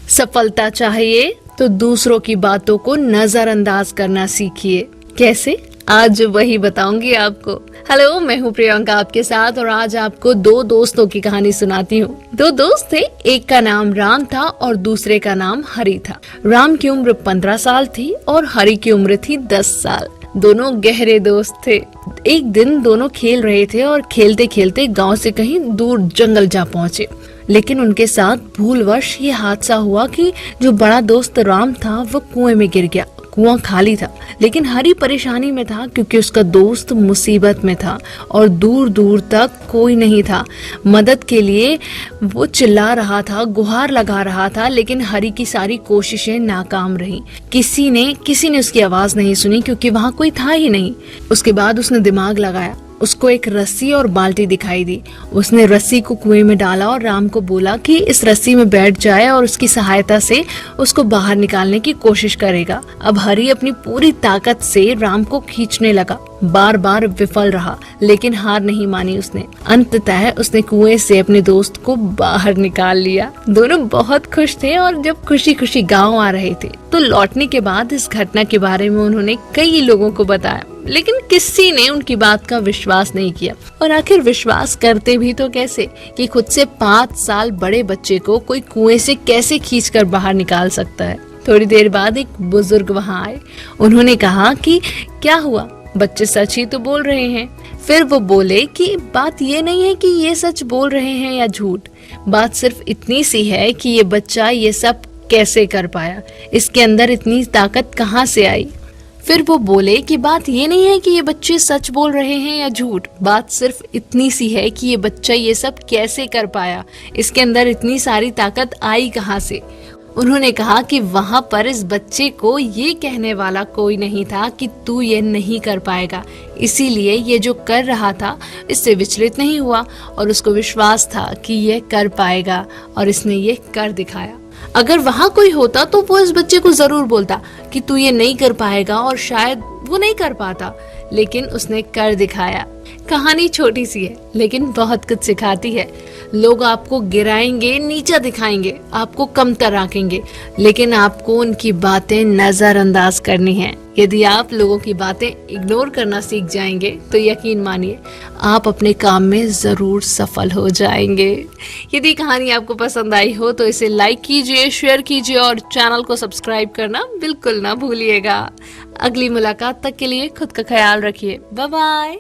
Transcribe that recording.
सफलता चाहिए तो दूसरों की बातों को नजरअंदाज करना सीखिए। कैसे? आज वही बताऊंगी आपको। हेलो, मैं हूँ प्रियंका आपके साथ और आज आपको दो दोस्तों की कहानी सुनाती हूँ। दो दोस्त थे, एक का नाम राम था और दूसरे का नाम हरि था। राम की उम्र 15 साल थी और हरि की उम्र थी 10 साल। दोनों गहरे दोस्त थे। एक दिन दोनों खेल रहे थे और खेलते खेलते गांव से कहीं दूर जंगल जा पहुंचे। लेकिन उनके साथ भूलवश ये हादसा हुआ कि जो बड़ा दोस्त राम था वो कुएं में गिर गया। कुआं खाली था, लेकिन हरि परेशानी में था क्योंकि उसका दोस्त मुसीबत में था और दूर दूर तक कोई नहीं था। मदद के लिए वो चिल्ला रहा था, गुहार लगा रहा था, लेकिन हरि की सारी कोशिशें नाकाम रहीं। किसी ने उसकी आवाज नहीं सुनी क्योंकि वहां कोई था ही नहीं। उसके बाद उसने दिमाग लगाया। उसको एक रस्सी और बाल्टी दिखाई दी। उसने रस्सी को कुएं में डाला और राम को बोला कि इस रस्सी में बैठ जाए और उसकी सहायता से उसको बाहर निकालने की कोशिश करेगा। अब हरि अपनी पूरी ताकत से राम को खींचने लगा। बार बार विफल रहा, लेकिन हार नहीं मानी उसने। अंततः उसने कुएं से अपने दोस्त को बाहर निकाल लिया। दोनों बहुत खुश थे और जब खुशी खुशी गाँव आ रहे थे तो लौटने के बाद इस घटना के बारे में उन्होंने कई लोगों को बताया, लेकिन किसी ने उनकी बात का विश्वास नहीं किया। और आखिर विश्वास करते भी तो कैसे कि खुद से 5 साल बड़े बच्चे को कोई कुएं से कैसे खींचकर बाहर निकाल सकता है। थोड़ी देर बाद एक बुजुर्ग वहां आए। उन्होंने कहा कि क्या हुआ, बच्चे सच ही तो बोल रहे हैं। फिर वो बोले कि बात ये नहीं है कि ये सच बोल रहे हैं या झूठ, बात सिर्फ इतनी सी है कि ये बच्चा ये सब कैसे कर पाया, इसके अंदर इतनी ताकत कहाँ से आई। फिर वो बोले कि बात ये नहीं है कि ये बच्चे सच बोल रहे हैं या झूठ, बात सिर्फ इतनी सी है कि ये बच्चा ये सब कैसे कर पाया, इसके अंदर इतनी सारी ताकत आई कहाँ से। उन्होंने कहा कि वहां पर इस बच्चे को ये कहने वाला कोई नहीं था कि तू ये नहीं कर पाएगा, इसीलिए ये जो कर रहा था इससे विचलित नहीं हुआ और उसको विश्वास था कि ये कर पाएगा और इसने ये कर दिखाया। अगर वहां कोई होता तो वो इस बच्चे को जरूर बोलता कि तू ये नहीं कर पाएगा और शायद वो नहीं कर पाता, लेकिन उसने कर दिखाया। कहानी छोटी सी है लेकिन बहुत कुछ सिखाती है। लोग आपको गिराएंगे, नीचा दिखाएंगे, आपको कमतर आंकेंगे, लेकिन आपको उनकी बातें नजरअंदाज करनी है। यदि आप लोगों की बातें इग्नोर करना सीख जाएंगे तो यकीन मानिए आप अपने काम में जरूर सफल हो जाएंगे। यदि कहानी आपको पसंद आई हो तो इसे लाइक कीजिए, शेयर कीजिए और चैनल को सब्सक्राइब करना बिल्कुल ना भूलिएगा। अगली मुलाकात तक के लिए खुद का ख्याल रखिए। Bye bye.